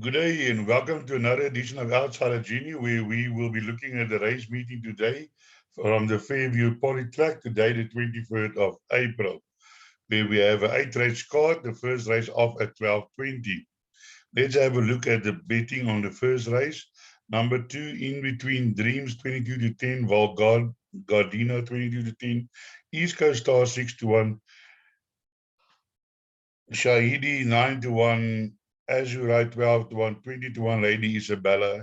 Good day and welcome to another edition of Outsider Genie, where we will be looking at the race meeting today from the Fairview Polytrack, today the 23rd of April, where we have an 8-race card, the first race off at 12:20. Let's have a look at the betting on the first race. Number 2, In Between Dreams, 22 to 10, Gardino, 22 to 10, East Coast Star, 6 to 1, Shahidi, 9 to 1, Azurite, 12 to 1, 20 to 1, Lady Isabella,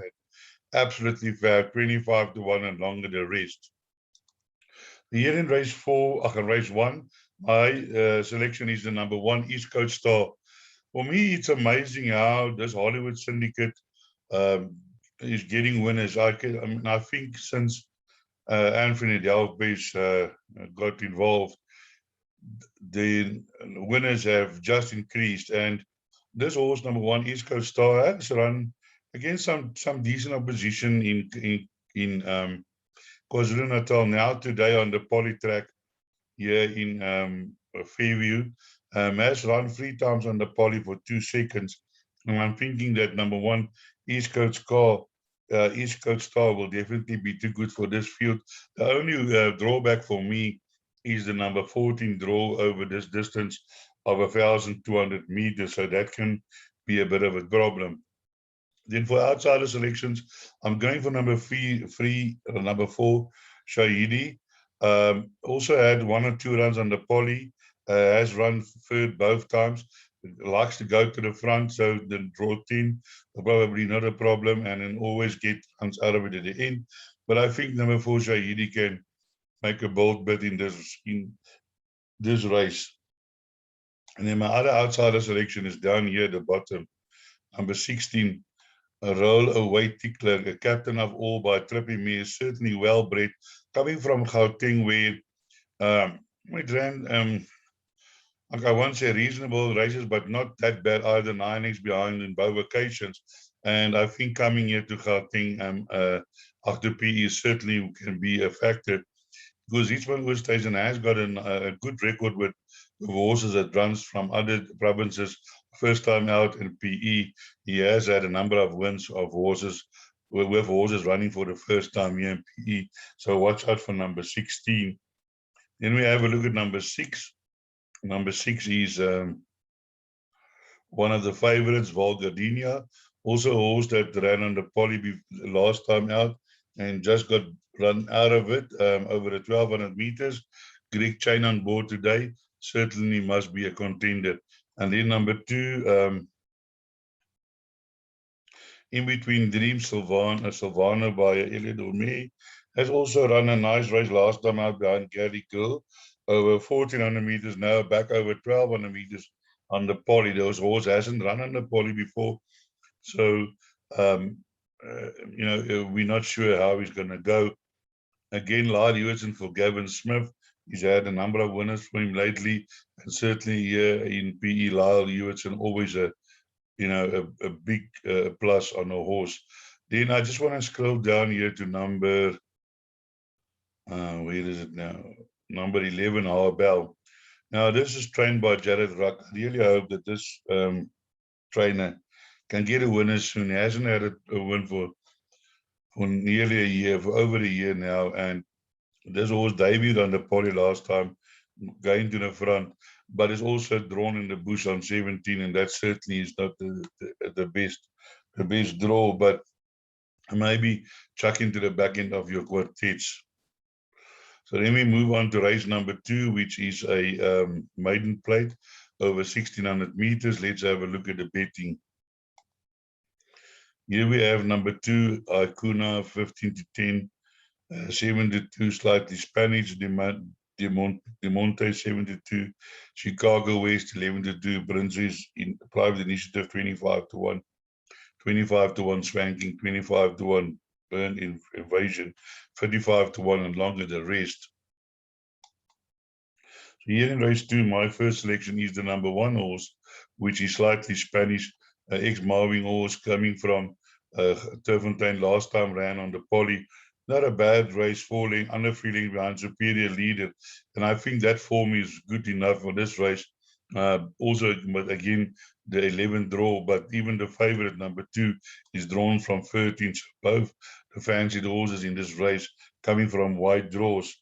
absolutely fair, 25 to 1 and longer the rest. Here in race 4, race 1, my selection is the number 1, East Coast Star. For me, it's amazing how this Hollywood syndicate um, is getting winners. I think since Anthony Delpes got involved, the winners have just increased. And this horse, number 1, East Coast Star, has run against some decent opposition in KwaZulu-Natal. Now today on the Polytrack here in Fairview, has run 3 times on the Poly for 2 seconds. And I'm thinking that number 1, East Coast Star will definitely be too good for this field. The only drawback for me is the number 14 draw over this distance of 1,200 meters, so that can be a bit of a problem. Then for outsider selections, I'm going for number 4, Shahidi. Also had 1 or 2 runs on the Poly, has run third both times, likes to go to the front, so the draw 10 probably not a problem, and then always get runs out of it at the end. But I think number 4, Shahidi, can make a bold bet in this race. And then my other outsider selection is down here at the bottom, number 16, a roll away tickler, a captain of all by Trippy Me, is certainly well bred, coming from Gauteng, where it ran, I won't say reasonable races, but not that bad either, 9x behind in both occasions. And I think coming here to Gauteng after PE certainly can be a factor, because Richmond Oosthuizen has got a good record with horses that runs from other provinces. First time out in PE, he has had a number of wins of horses with horses running for the first time here in PE. So watch out for number 16. Then we have a look at number 6. Number 6 is one of the favorites, Valgardenia. Also a horse that ran on the Poly last time out and just got run out of it over the 1,200 meters. Greek chain on board today. Certainly must be a contender. And then number 2, In Between Dreams, Sylvana by Elliot Orme, has also run a nice race last time out behind Gary Gill, over 1,400 meters, now back over 1,200 meters on the Poly. Those horse hasn't run on the Poly before, so we're not sure how he's going to go. Again, Lyle Hewitson for Gavin Smith. He's had a number of winners for him lately, and certainly here in PE, Lyle Hewitson always a big plus on a horse. Then I just want to scroll down here to number, where is it now? Number 11, Harbell. Now this is trained by Jared Ruck. I really hope that this trainer can get a winner soon. He hasn't had a win for nearly a year, for over a year now, and this horse debuted on the Poly last time, going to the front, but it's also drawn in the bush on 17, and that certainly is not the best draw, but maybe chuck into the back end of your quartets. So then we move on to race number 2, which is a maiden plate over 1,600 meters. Let's have a look at the betting. Here we have number 2, Icuna, 15 to 10, 7 to 2, slightly Spanish, Demonte, 7 to 2, Chicago West, 11 to 2, Princess in Private Initiative, 25 to 1, 25 to 1 Swanking, 25 to 1 Burn Invasion, 35 to 1 and longer the rest. So here in race 2, my first selection is the number 1 horse, which is slightly Spanish, ex-Marvin horse coming from Turfontein. Last time ran on the Poly. Not a bad race, falling, under feeling behind superior leader. And I think that form is good enough for this race. Also, but again, the 11th draw, but even the favorite number 2 is drawn from 13. So both the fancied horses in this race coming from wide draws.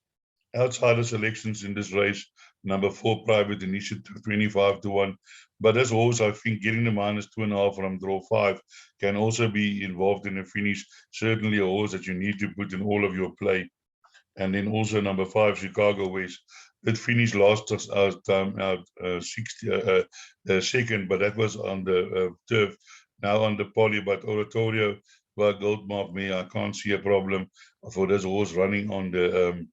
Outsider selections in this race, number 4 Private Initiative 25-1. But this horse, I think, getting the -2.5 from draw 5 can also be involved in a finish. Certainly a horse that you need to put in all of your play. And then also number 5, Chicago West. It finished last time out 62nd, but that was on the turf. Now on the poly, but Oratorio, well, Goldmark, me, I can't see a problem for this horse running on the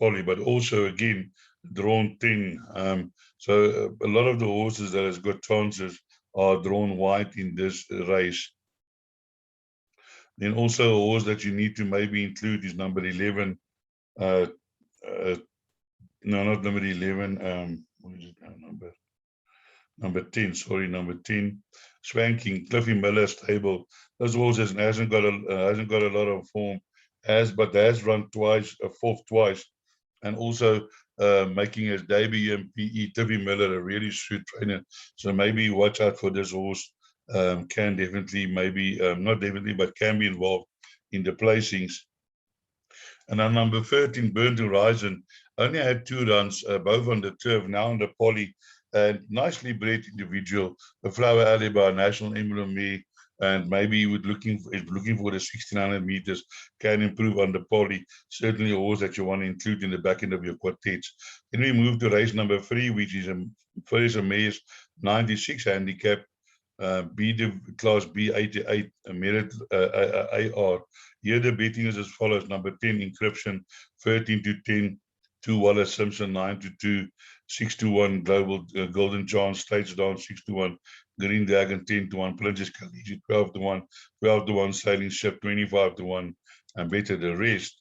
poly, but also again, drawn 10. So a lot of the horses that has got chances are drawn wide in this race. Then also a horse that you need to maybe include is number 11, uh, no, not number 11. What is it now? Number 10. Sorry, number 10. Swanking, Cliffy Miller stable. This horse hasn't got a lot of form, but has run twice, fourth twice, and also making his debut in PE. Cliffy Miller, a really shrewd trainer. So maybe watch out for this horse. Can definitely, maybe not definitely, but can be involved in the placings. And then number 13, Burnt Horizon, only had 2 runs, both on the turf, now on the poly, and nicely bred individual, the Flower Alibi, National Emblem Me, and maybe he would looking for the 1600 meters, can improve on the poly. Certainly a horse that you want to include in the back end of your quartets. Then we move to race number 3, which is a Mayor's 96 handicap. Class B 88 merit AR. Here the betting is as follows: number 10 Encryption 13-10, 2 Wallace Simpson 9-2, 6-1 Global Golden Chance, States Down 6-1, Green Dragon 10-1, Princess Khadija 12-1, 12-1 Sailing Ship 25-1, and better the rest.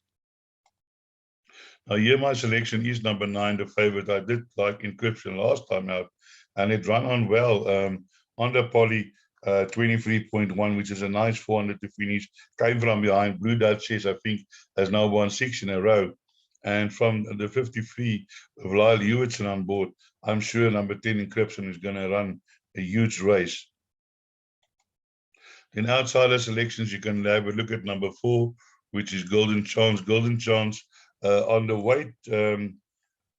Now here my selection is number 9, the favorite. I did like Encryption last time out, and it ran on well. On the poly, 23.1, which is a nice 400 to finish. Came from behind. Blue Dutch says, I think, has now won 6 in a row. And from the 53, with Lyle Hewitson on board, I'm sure number 10 Encryption is going to run a huge race. In outsider selections, you can have a look at number 4, which is Golden Chance. Golden Chance on the weight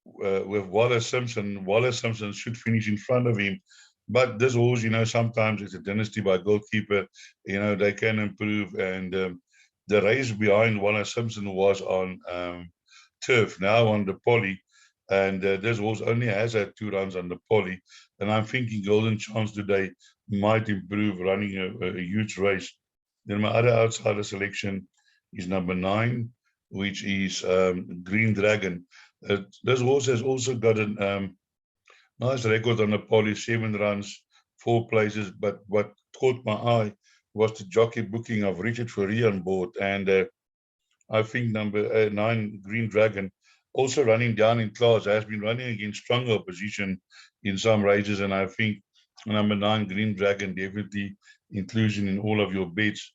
with Wallace Simpson. Wallace Simpson should finish in front of him. But this horse, sometimes it's a dynasty by goalkeeper. They can improve. And the race behind Wallace Simpson was on turf, now on the poly. And this horse only has had 2 runs on the poly. And I'm thinking Golden Chance today might improve, running a huge race. Then my other outsider selection is number 9, which is Green Dragon. This horse has also got a nice record on the poly, 7 runs, 4 places. But what caught my eye was the jockey booking of Richard Fourie on board. And I think number 9, Green Dragon, also running down in class, has been running against stronger opposition in some races. And I think number 9, Green Dragon, definitely inclusion in all of your bets.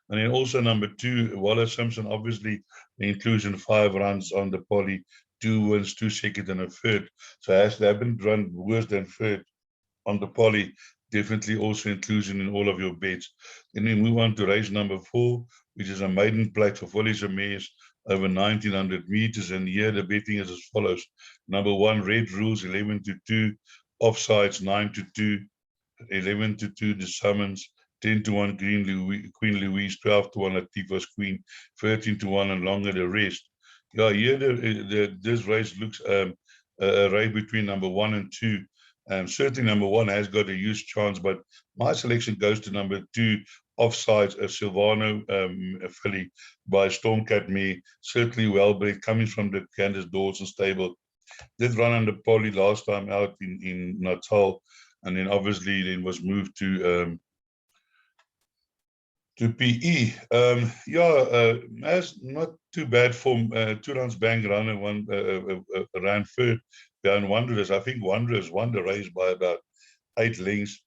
And then also number 2, Wallace Simpson, obviously the inclusion, 5 runs on the poly, 2 wins, 2 second, and a third. So has they haven't run worse than third on the poly, definitely also inclusion in all of your bets. Then we move on to race number 4, which is a maiden plate for Follies and Mares over 1900 meters. And here the betting is as follows: number 1, Red Rules 11-2, offsides 9-2, 11-2 the summons, 10-1 Queen Louise, 12-1 Latifa's Queen, 13-1 and longer the rest. Yeah, here this race looks a race between number 1 and 2. Certainly number 1 has got a huge chance, but my selection goes to number 2, offsides, a Silvano filly by Stormcat Me, certainly well bred, coming from the Candace Dawson stable. Did run under poly last time out in Natal, and then obviously then was moved to PE. Has not too bad form. 2 runs bang run and 1 ran third behind Wanderers. I think Wanderers won the race by about 8 lengths,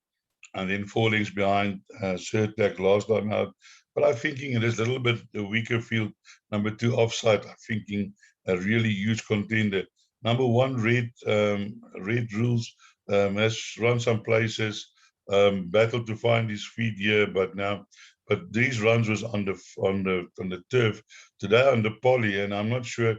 and then 4 lengths behind Sertac last time out. But I'm thinking it is a little bit a weaker field. Number 2, offside, I'm thinking a really huge contender. Number one, Red Rules has run some places, battled to find his feet here, but these runs was on the turf today on the poly, and I'm not sure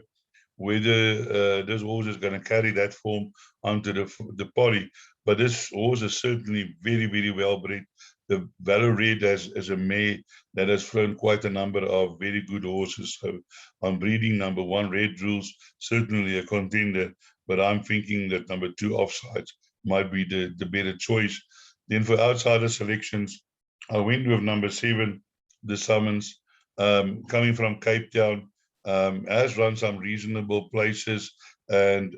whether this horse is going to carry that form onto the poly. But this horse is certainly very, very well bred. The Valor Red as a mare that has flown quite a number of very good horses. So I'm breeding number one, Red Rules, certainly a contender, but I'm thinking that number two, Offsides, might be the better choice. Then for outsider selections, I went with number 7, the Summons, coming from Cape Town, has run some reasonable places, and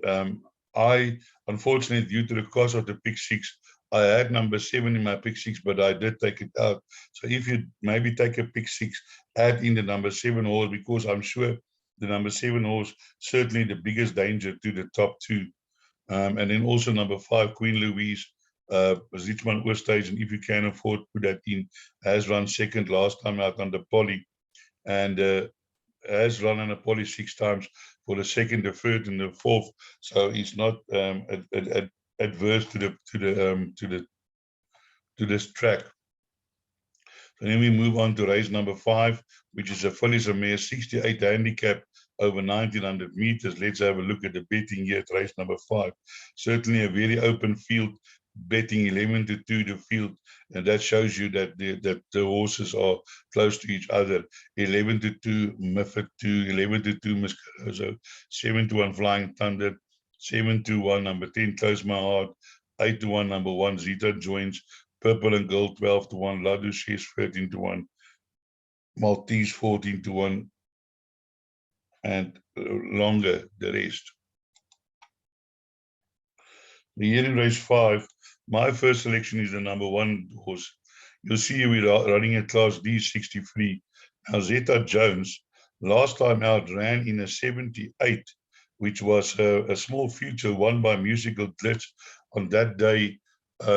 I, unfortunately, due to the cost of the pick 6, I had number 7 in my pick 6, but I did take it out. So if you maybe take a pick 6, add in the number 7 horse, because I'm sure the number 7 horse certainly the biggest danger to the top 2. And then also number 5, Queen Louise, Richmond Oorstage, and if you can afford, put that in, has run second last time out on the poly, and has run on a poly 6 times for the second, the third, and the fourth. So he's not adverse to this track. And then we move on to race number 5, which is a fillies a mare, 68 handicap over 1900 meters. Let's have a look at the betting here at race number 5. Certainly a very open field, betting 11 to 2 the field, and that shows you that the horses are close to each other. 11 to 2 Mifford 2, 11 to 2 Muscaroso, 7 to 1 Flying Thunder, 7 to 1 number 10 Close My Heart, 8 to 1 number 1 Zeta Joins, Purple and Gold 12 to 1, La Duchesse 13 to 1, Maltese 14 to 1, and longer the rest. Here in race 5, my first selection is the number 1 horse. You'll see we're running a class D63. Now Zeta Jones, last time out, ran in a 78, which was a small future won by Musical Blitz. On that day,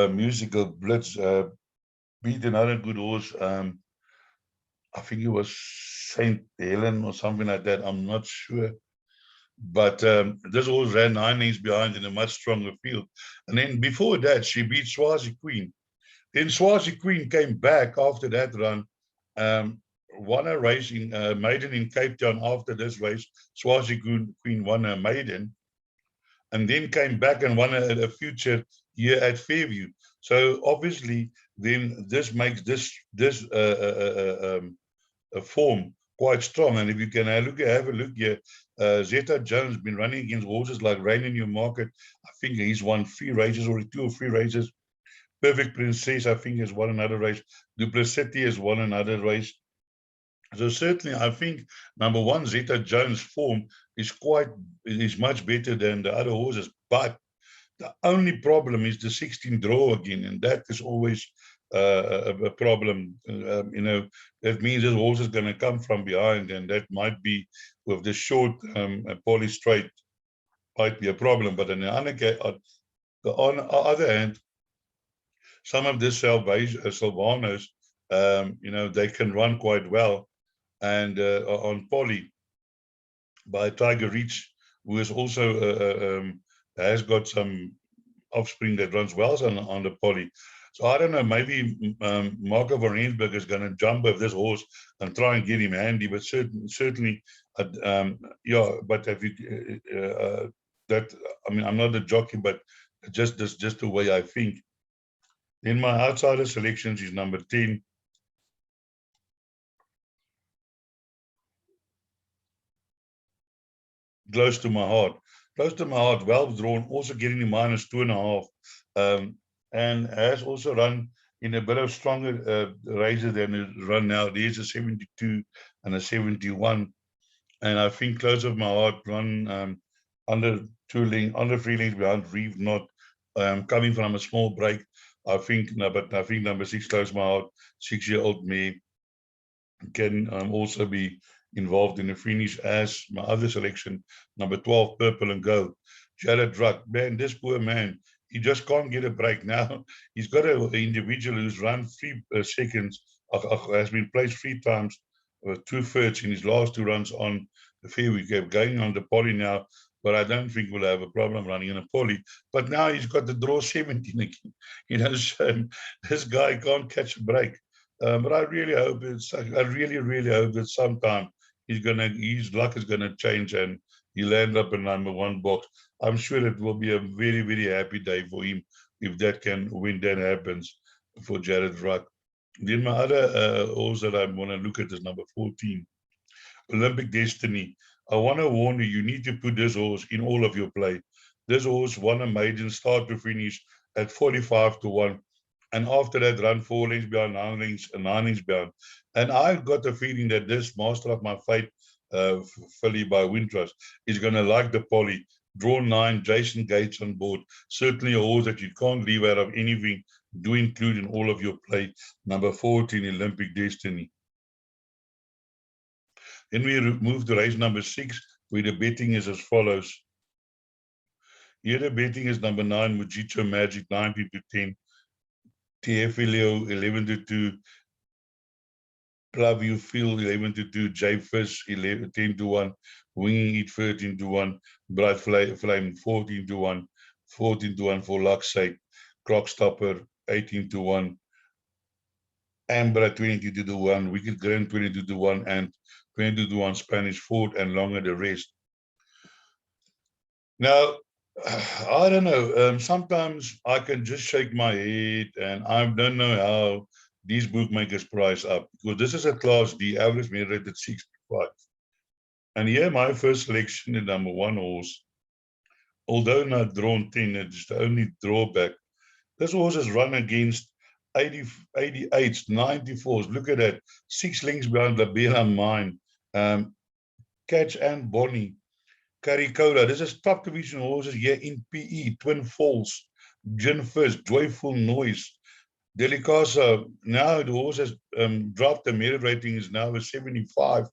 Musical Blitz beat another good horse. I think it was St. Helen or something like that. I'm not sure. But this horse ran 9 lengths behind in a much stronger field. And then before that, she beat Swazi Queen. Then Swazi Queen came back after that run, won a race in maiden in Cape Town. After this race, Swazi Queen won a maiden, and then came back and won a future year at Fairview. So obviously, then this makes this form quite strong. And if you can have a look here, Zeta Jones been running against horses like Rain in Your Market. I think he's won 3 races, or 2 or 3 races. Perfect Princess, I think, has won another race. Duplicity has won another race. So certainly, I think number 1, Zeta Jones' form is much better than the other horses. But the only problem is the 16 draw again, and that is always a problem. That means this horse is going to come from behind, and that might be with the short poly straight might be a problem. But on the other hand, some of the Sylvanos, they can run quite well, and on poly by Tiger Reach, who is also has got some offspring that runs well on the poly. So I don't know, maybe Marco van Rensburg is going to jump with this horse and try and get him handy, but certainly, yeah, but if you, I'm not a jockey, but just the way I think. Then my outsider selections is number 10. Close to My Heart. Close to My Heart, well drawn, also getting the -2.5, and has also run in a bit of stronger races than it run now. There's a 72 and a 71, and I think Close of My Heart run under 3 lengths behind Reeve Not, coming from a small break. I think number 6, Close My Heart, 6-year-old mare, can also be involved in the finish, as my other selection, number 12, Purple and Gold. Jared Ruck, man, this poor man, he just can't get a break now. He's got an individual who's run 3 seconds, has been placed 3 times, 2 thirds in his last 2 runs on the Fairview. Going on the poly now, but I don't think we'll have a problem running in a poly. But now he's got the draw 17 again. So this guy can't catch a break. But I really hope I really, really hope that sometime his luck is gonna change and he'll end up in #1 box. I'm sure it will be a very, very happy day for him if when that happens for Jared Ruck. Then my other horse that I want to look at is number 14, Olympic Destiny. I want to warn you, you need to put this horse in all of your play. This horse won a maiden start to finish at 45-1. And after that, run 4 lengths behind, 9 lengths behind. And I've got the feeling that this Master of My Fate filly by Winthrop is going to like the poly. Draw 9, Jason Gates on board. Certainly a horse that you can't leave out of anything. Do include in all of your play. Number 14, Olympic Destiny. Then we move to race number 6, where the betting is as follows. Here the betting is number 9, Mujicho Magic, 19-10. TFLO, 11-2. Preview Vaal, 11-2. J Fish, 10-1. Winging It, 13-1. Bright Flame, 14-1. 14-1 for luck's sake. Clockstopper, 18-1. Amber, 22-1. Wicked Grand, 22-1. And 22-1 Spanish Fort, and longer the rest. Now, I don't know. Sometimes I can just shake my head, and I don't know how these bookmakers price up, because this is a Class D, average merit rate at 65. And here my first selection is number 1 horse. Although not drawn 10, it's the only drawback. This horse is run against 88s, 94s. Look at that. 6 lengths behind the Bela Mine. Catch and Bonnie. Caricola. This is top division horses here in PE. Twin Falls. Gin First. Joyful Noise. Delicasa. Now the horse has dropped. The merit rating is now a 75.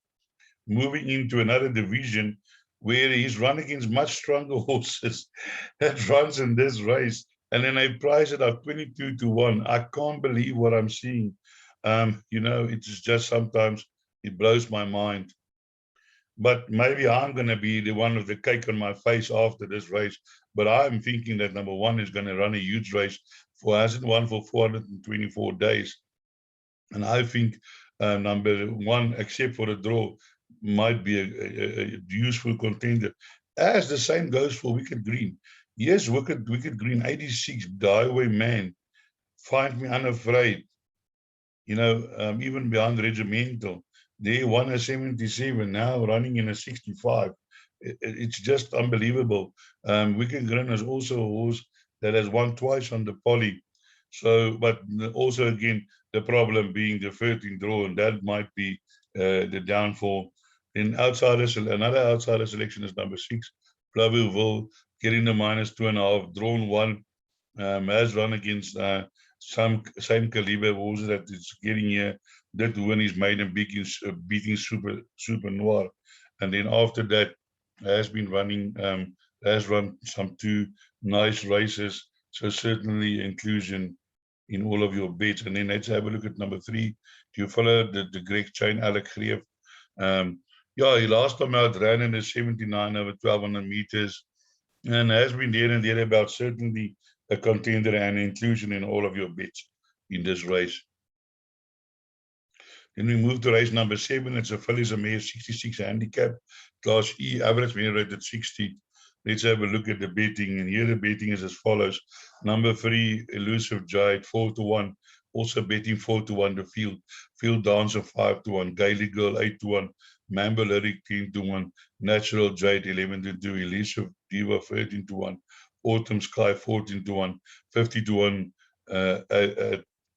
Moving into another division where he's run against much stronger horses that runs in this race. And then I price it at 22-1. I can't believe what I'm seeing. It's just sometimes it blows my mind. But maybe I'm going to be the one with the cake on my face after this race. But I'm thinking that number 1 is going to run a huge race hasn't won for 424 days. And I think number 1, except for the draw, might be a useful contender. As the same goes for Wicked Green. Yes, Wicked Green, 86, Highway Man, Find Me Unafraid. Even beyond Regimental. They won a 77, now running in a 65. It's just unbelievable. Wicked Green is also a horse that has won twice on the poly. So, but also again, the problem being the 13th draw, and that might be the downfall. In another outsider selection is number 6, Previewv Vaal, getting the -2.5, drawn 1, has run against some same caliber horses that is getting here. That win is made in beating Super Noir, and then after that has been running, has run some 2 nice races. So certainly inclusion in all of your bets. And then let's have a look at number 3. Do you follow the Greg Chain, Alec Greef? He last time out ran in the 79 over 1200 meters, and has been there and thereabouts. Certainly a contender and inclusion in all of your bets in this race. Then we move to race number 7. It's a fillies and mares 66 handicap, Class E, average merit rate at 60. Let's have a look at the betting. And here the betting is as follows. Number 3, Elusive Jade, 4-1. Also betting 4-1 the Field Dancer, 5-1. Gaily Girl, 8-1. Mambo Lyric, 10-1. Natural Jade, 11-2. Elusive Diva, 13-1. Autumn Sky, 14-1. 50-1.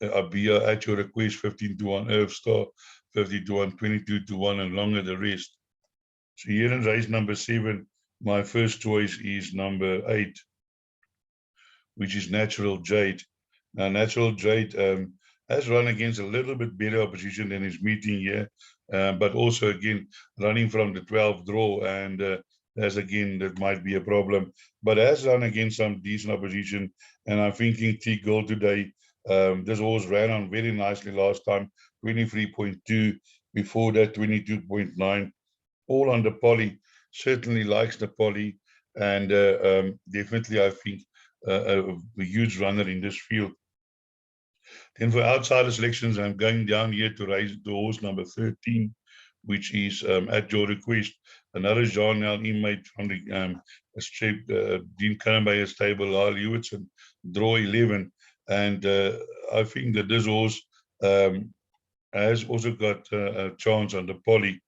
Abia at your request, 15-1. Earth Star, 50-1. 22-1, and longer the rest. So here in race number 7, my first choice is number 8, which is Natural Jade. Now, Natural Jade has run against a little bit better opposition than his meeting here, but also, again, running from the 12th draw, and that might be a problem. But has run against some decent opposition, and I'm thinking T-Gold today. This horse ran on very nicely last time, 23.2, before that 22.9, all on the poly. Certainly likes the poly. and definitely I think a huge runner in this field. Then for outsider selections, I'm going down here to raise the horse number 13, which is at your request. Another Jean-Nel inmate from the strip, Dean Cannonbay stable, Lyle Hewitson, draw 11. And I think that this horse has also got a chance on the poly.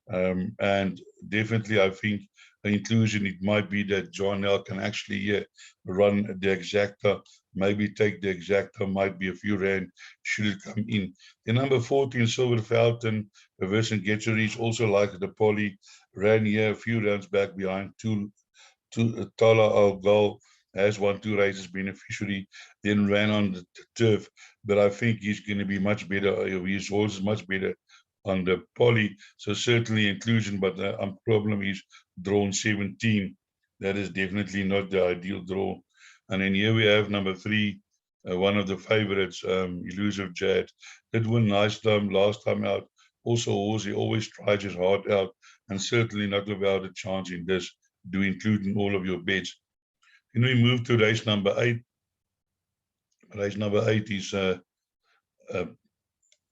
And definitely, I think the inclusion, it might be that John L can actually run the exacta, maybe take the exacta, might be a few rand, should it come in. The number 14, Silver Fountain, versus Getcheries, also like the poly, ran here a few rounds back behind Tala Al Gal, has won 2 races beneficiary, then ran on the turf. But I think he's going to be much better. His horse is much better on the poly. So certainly inclusion, but the problem is drawn 17. That is definitely not the ideal draw. And then here we have number 3, one of the favorites, Elusive Jad. Did win nice time last time out. Also, he always tries his heart out, and certainly not without a chance in this. Do include in all of your bets. Then we move to race number 8. Race number 8 is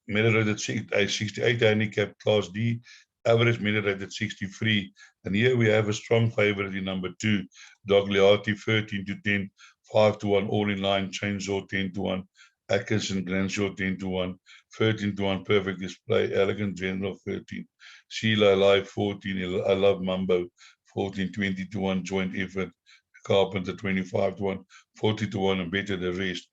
meter rate at 68 handicap class D, average meter rate at 63. And here we have a strong favorite in number 2, Dogliati 13-10, 5-1, all in line, Chainsaw 10-1, Atkinson Granshaw 10-1, 13-1, perfect display, Elegant General 13, Sheila Alive 14, I Love Mambo 14, 20-1, joint effort, Carpenter 25-1, 40-1, and better the rest.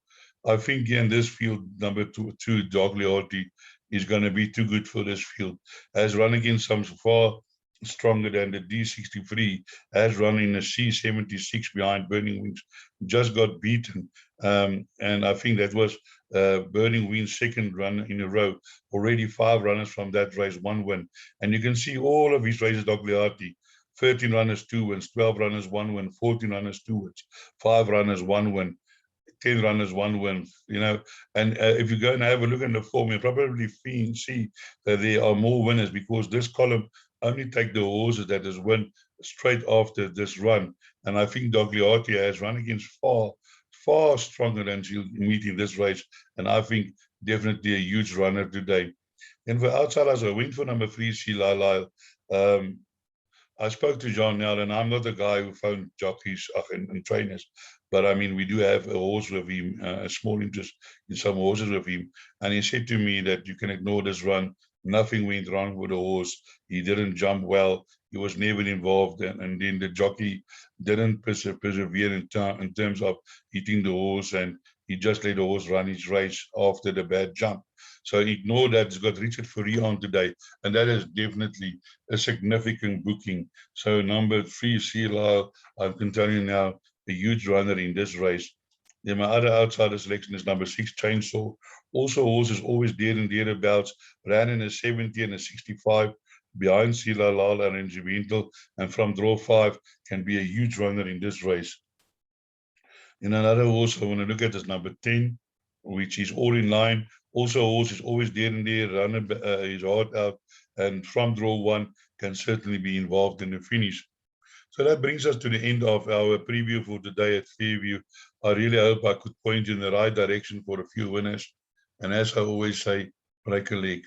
I think in this field, number 2, Dogliati is going to be too good for this field. Has run against some far stronger than the D63, has run in a C76 behind Burning Wings, just got beaten. And I think that was Burning Wings' second run in a row. Already 5 runners from that race, 1 win. And you can see all of his races, Dogliati. 13 runners, 2 wins, 12 runners, 1 win, 14 runners, 2 wins, 5 runners, 1 win. 10 runners, 1 win, and if you go and have a look at the form, you'll probably see that there are more winners, because this column only take the horses that has won straight after this run. And I think Dogliati has run against far stronger than she'll meet in this race. And I think definitely a huge runner today. And for outsiders, I went for number 3, Sheila Lyle. I spoke to John now, and I'm not the guy who phoned jockeys and trainers, but I mean, we do have a horse with him, a small interest in some horses with him. And he said to me that you can ignore this run. Nothing went wrong with the horse. He didn't jump well. He was never involved. And then the jockey didn't persevere in terms of hitting the horse, and he just let the horse run his race after the bad jump. So ignore that. It's got Richard Fourie on today, and that is definitely a significant booking. So number 3, CLR, I can tell you now, a huge runner in this race. Then my other outsider selection is number 6, Chainsaw. Also, horse is always there and thereabouts. Ran in a 70 and a 65 behind Sila Lal and Regimental, and from draw 5 can be a huge runner in this race. In another horse I want to look at is number 10, which is all in line. Also, horse is always there and there, running his heart out, and from draw 1 can certainly be involved in the finish. So that brings us to the end of our preview for today at Fairview. I really hope I could point you in the right direction for a few winners. And as I always say, break a leg.